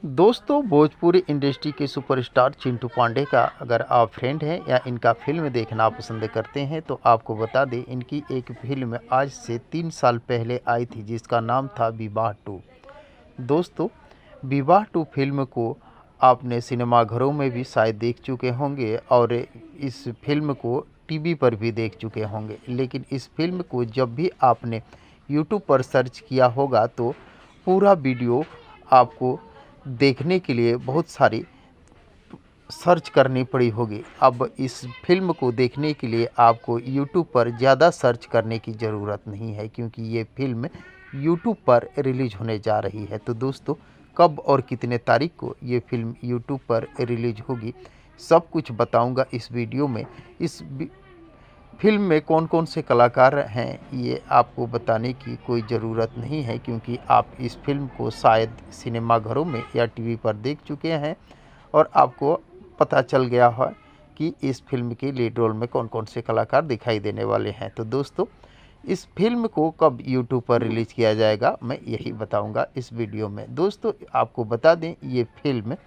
दोस्तों, भोजपुरी इंडस्ट्री के सुपरस्टार चिंटू पांडे का अगर आप फ्रेंड हैं या इनका फिल्म देखना पसंद करते हैं तो आपको बता दें, इनकी एक फिल्म आज से 3 साल पहले आई थी जिसका नाम था विवाह 2। दोस्तों, विवाह 2 फिल्म को आपने सिनेमाघरों में भी शायद देख चुके होंगे और इस फिल्म को टीवी पर भी देख चुके होंगे। लेकिन इस फिल्म को जब भी आपने यूट्यूब पर सर्च किया होगा तो पूरा वीडियो आपको देखने के लिए बहुत सारी सर्च करनी पड़ी होगी। अब इस फिल्म को देखने के लिए आपको यूट्यूब पर ज़्यादा सर्च करने की ज़रूरत नहीं है, क्योंकि ये फिल्म यूट्यूब पर रिलीज़ होने जा रही है। तो दोस्तों, कब और कितने तारीख को ये फिल्म यूट्यूब पर रिलीज़ होगी, सब कुछ बताऊंगा इस वीडियो में। फिल्म में कौन कौन से कलाकार हैं ये आपको बताने की कोई ज़रूरत नहीं है, क्योंकि आप इस फिल्म को शायद सिनेमाघरों में या टीवी पर देख चुके हैं और आपको पता चल गया है कि इस फिल्म के लीड रोल में कौन कौन से कलाकार दिखाई देने वाले हैं। तो दोस्तों, इस फिल्म को कब यूट्यूब पर रिलीज़ किया जाएगा मैं यही बताऊंगा इस वीडियो में। दोस्तों, आपको बता दें, ये फिल्म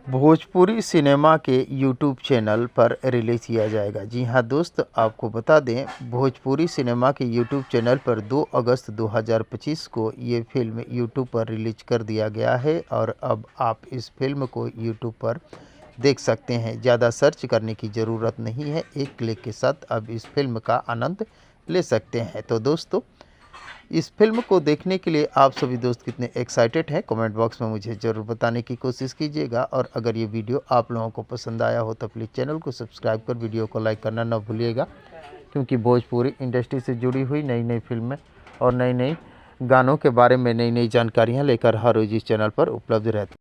भोजपुरी सिनेमा के यूट्यूब चैनल पर रिलीज़ किया जाएगा। जी हाँ दोस्त, आपको बता दें, भोजपुरी सिनेमा के यूट्यूब चैनल पर 2 अगस्त 2025 को ये फिल्म यूट्यूब पर रिलीज़ कर दिया गया है और अब आप इस फिल्म को यूट्यूब पर देख सकते हैं। ज़्यादा सर्च करने की ज़रूरत नहीं है, एक क्लिक के साथ अब इस फिल्म का आनंद ले सकते हैं। तो दोस्तों, इस फिल्म को देखने के लिए आप सभी दोस्त कितने एक्साइटेड हैं, कमेंट बॉक्स में मुझे ज़रूर बताने की कोशिश कीजिएगा। और अगर ये वीडियो आप लोगों को पसंद आया हो तो प्लीज़ चैनल को सब्सक्राइब कर वीडियो को लाइक करना ना भूलिएगा, क्योंकि भोजपुरी इंडस्ट्री से जुड़ी हुई नई नई फिल्में और नई नई गानों के बारे में नई नई जानकारियाँ लेकर हर रोज़ इस चैनल पर उपलब्ध रहती हैं।